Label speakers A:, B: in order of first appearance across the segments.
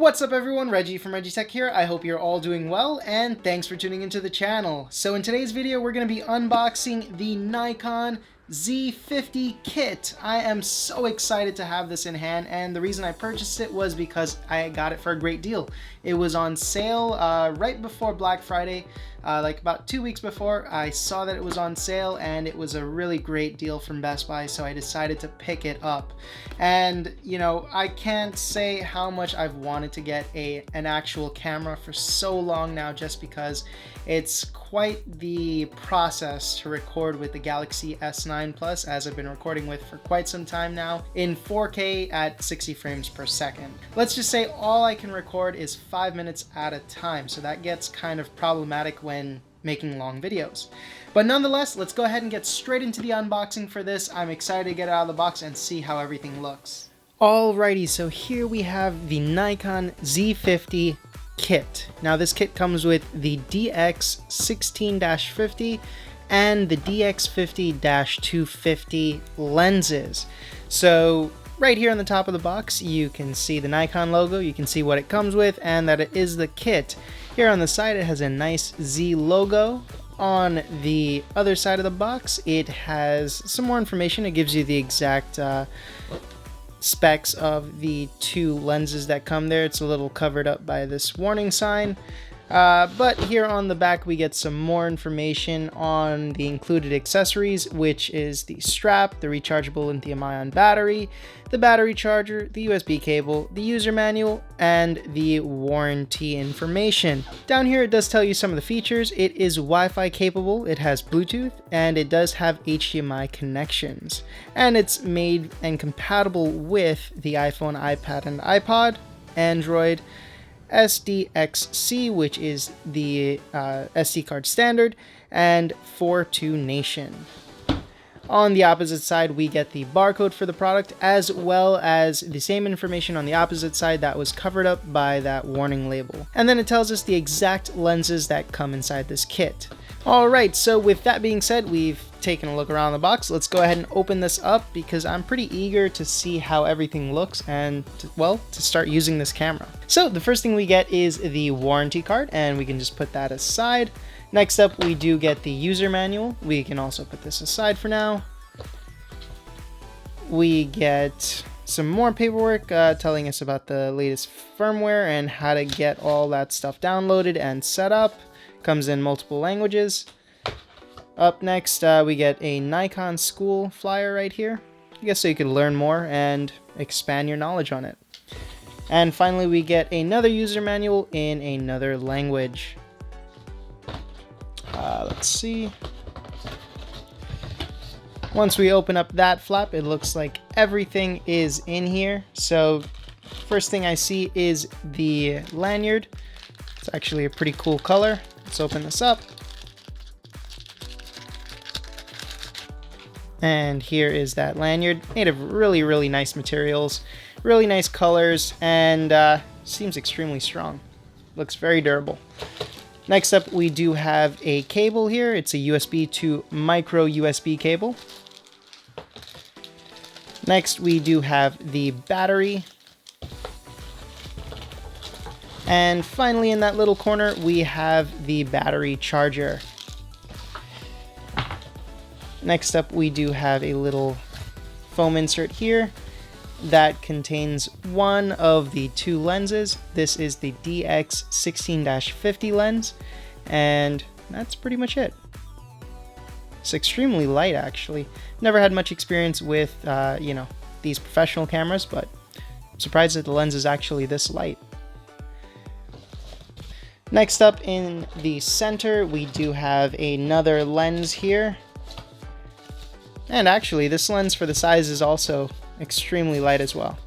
A: What's up everyone, Reggie from ReggieTECH here. I hope you're all doing well and thanks for tuning into the channel. So in today's video we're going to be unboxing the Nikon Z50 Kit. I am so excited to have this in hand, and the reason I purchased it was because I got it for a great deal. It was on sale right before Black Friday, like about 2 weeks before. I saw that it was on sale and it was a really great deal from Best Buy, so I decided to pick it up. And you know, I can't say how much I've wanted to get an actual camera for so long now, just because it's quite the process to record with the Galaxy S9 Plus, as I've been recording with for quite some time now, in 4K at 60 frames per second. Let's just say all I can record is 5 minutes at a time, so that gets kind of problematic when making long videos. But nonetheless, let's go ahead and get straight into the unboxing for this. I'm excited to get it out of the box and see how everything looks. Alrighty, so here we have the Nikon Z50 Kit. Now this kit comes with the DX16-50 and the DX50-250 lenses. So right here on the top of the box you can see the Nikon logo, you can see what it comes with and that it is the kit. Here on the side it has a nice Z logo. On the other side of the box it has some more information. It gives you the exact specs of the two lenses that come there. It's a little covered up by this warning sign. But here on the back we get some more information on the included accessories, which is the strap, the rechargeable lithium-ion battery, the battery charger, the USB cable, the user manual, and the warranty information. Down here it does tell you some of the features. It is Wi-Fi capable, it has Bluetooth, and it does have HDMI connections. And it's made and compatible with the iPhone, iPad, and iPod, Android, SDXC, which is the SD card standard, and 4.2 Nation. On the opposite side we get the barcode for the product, as well as the same information on the opposite side that was covered up by that warning label. And then it tells us the exact lenses that come inside this kit. Alright, so with that being said, we've taken a look around the box. Let's go ahead and open this up because I'm pretty eager to see how everything looks and to start using this camera. So the first thing we get is the warranty card, and we can just put that aside. Next up we do get the user manual. We can also put this aside for now. We get some more paperwork telling us about the latest firmware and how to get all that stuff downloaded and set up. Comes in multiple languages. Up next we get a Nikon school flyer right here, I guess so you could learn more and expand your knowledge on it. And finally we get another user manual in another language. Let's see. Once we open up that flap, it looks like everything is in here. So first thing I see is the lanyard. It's actually a pretty cool color. Let's open this up. And here is that lanyard, made of really nice materials, really nice colors, and seems extremely strong. Looks very durable. Next up we do have a cable here. It's a USB to micro USB cable. Next we do have the battery. And finally in that little corner we have the battery charger. Next up we do have a little foam insert here that contains one of the two lenses. This is the DX16-50 lens, and that's pretty much it. It's extremely light actually. Never had much experience with you know, these professional cameras, but I'm surprised that the lens is actually this light. Next up in the center we do have another lens here. And actually this lens for the size is also extremely light as well.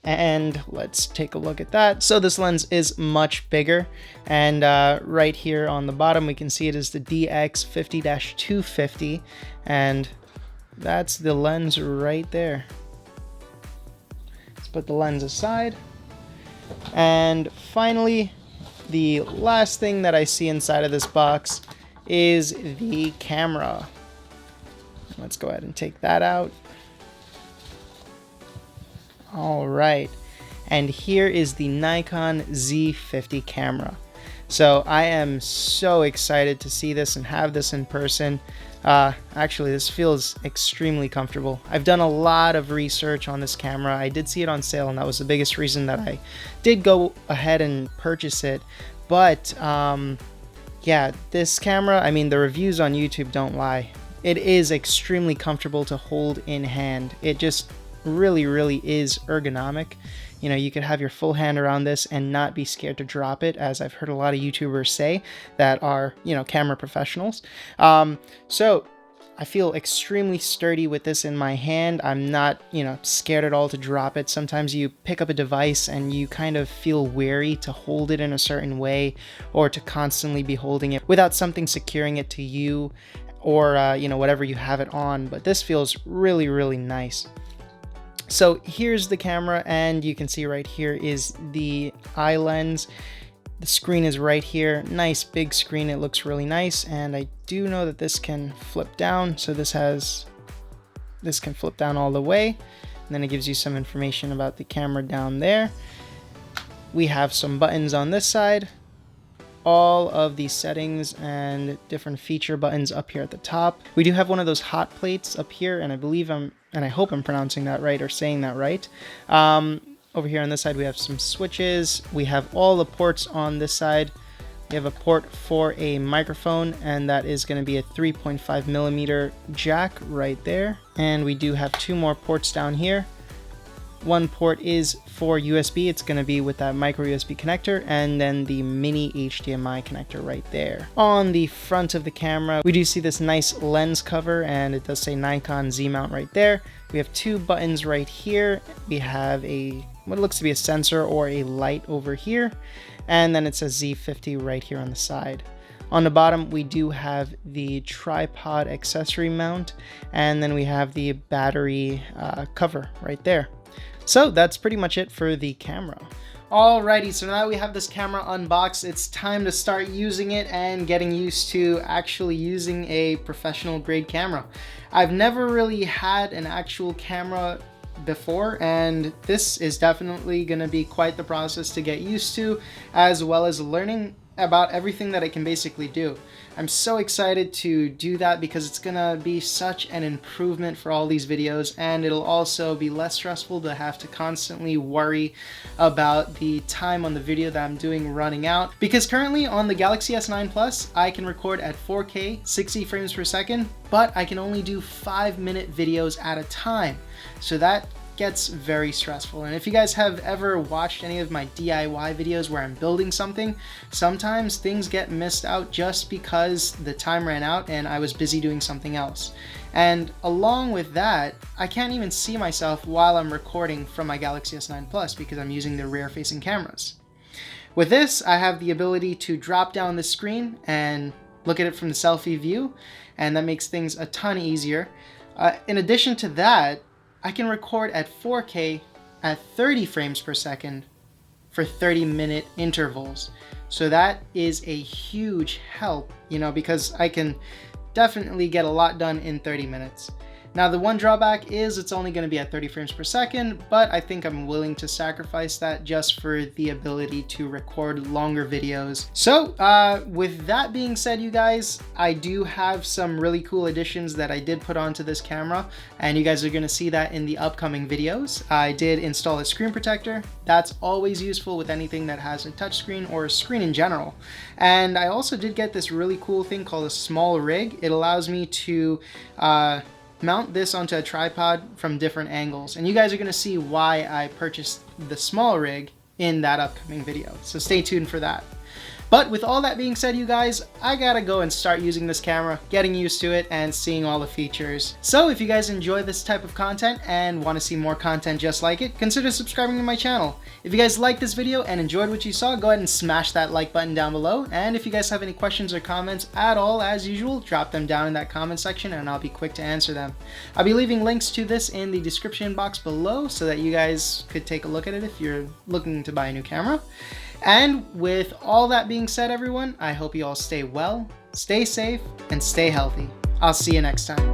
A: And let's take a look at that. So this lens is much bigger, and right here on the bottom we can see it is the DX50-250, and that's the lens right there. Let's put the lens aside. And finally, the last thing that I see inside of this box is the camera. Let's go ahead and take that out. All right. and here is the Nikon Z50 camera. So I am so excited to see this and have this in person. Actually, this feels extremely comfortable. I've done a lot of research on this camera. I did see it on sale, and that was the biggest reason that I did go ahead and purchase it. But yeah, this camera, I mean, the reviews on YouTube don't lie. It is extremely comfortable to hold in hand. It just really is ergonomic. You know, you could have your full hand around this and not be scared to drop it, as I've heard a lot of YouTubers say that are, you know, camera professionals. So I feel extremely sturdy with this in my hand. I'm not, you know, scared at all to drop it. Sometimes you pick up a device and you kind of feel wary to hold it in a certain way, or to constantly be holding it without something securing it to you, or you know, whatever you have it on. But this feels really nice. So here's the camera, and you can see right here is the eye lens. The screen is right here. Nice big screen. It looks really nice, and I do know that this can flip down. So this can flip down all the way, and then it gives you some information about the camera down there. We have some buttons on this side. All of these settings and different feature buttons up here at the top. We do have one of those hot plates up here, and I hope I'm pronouncing that right or saying that right. Over here on this side, we have some switches. We have all the ports on this side. We have a port for a microphone, and that is going to be a 3.5mm jack right there. And we do have two more ports down here. One port is for USB. It's going to be with that micro USB connector, and then the mini HDMI connector right there. On the front of the camera, we do see this nice lens cover, and it does say Nikon Z mount right there. We have two buttons right here. We have what looks to be a sensor or a light over here, and then it says Z50 right here on the side. On the bottom, we do have the tripod accessory mount, and then we have the battery cover right there. So that's pretty much it for the camera. Alrighty, so now that we have this camera unboxed, it's time to start using it and getting used to actually using a professional grade camera. I've never really had an actual camera before, and this is definitely going to be quite the process to get used to, as well as learning about everything that it can basically do. I'm so excited to do that because it's gonna be such an improvement for all these videos, and it'll also be less stressful to have to constantly worry about the time on the video that I'm doing running out. Because currently on the Galaxy S9 Plus, I can record at 4K 60 frames per second, but I can only do 5-minute videos at a time. So that gets very stressful. And if you guys have ever watched any of my DIY videos where I'm building something, sometimes things get missed out just because the time ran out and I was busy doing something else. And along with that, I can't even see myself while I'm recording from my Galaxy S9 Plus because I'm using the rear facing cameras. With this, I have the ability to drop down the screen and look at it from the selfie view, and that makes things a ton easier. In addition to that, I can record at 4K at 30 frames per second for 30-minute intervals. So that is a huge help, you know, because I can definitely get a lot done in 30 minutes. Now, the one drawback is it's only going to be at 30 frames per second, but I think I'm willing to sacrifice that just for the ability to record longer videos. So with that being said, you guys, I do have some really cool additions that I did put onto this camera, and you guys are going to see that in the upcoming videos. I did install a screen protector. That's always useful with anything that has a touchscreen or a screen in general. And I also did get this really cool thing called a small rig. It allows me to mount this onto a tripod from different angles, and you guys are going to see why I purchased the small rig in that upcoming video, so stay tuned for that. But with all that being said, you guys, I gotta go and start using this camera, getting used to it, and seeing all the features. So if you guys enjoy this type of content and want to see more content just like it, consider subscribing to my channel. If you guys liked this video and enjoyed what you saw, go ahead and smash that like button down below. And if you guys have any questions or comments at all, as usual, drop them down in that comment section and I'll be quick to answer them. I'll be leaving links to this in the description box below so that you guys could take a look at it if you're looking to buy a new camera. And with all that being said, everyone, I hope you all stay well, stay safe, and stay healthy. I'll see you next time.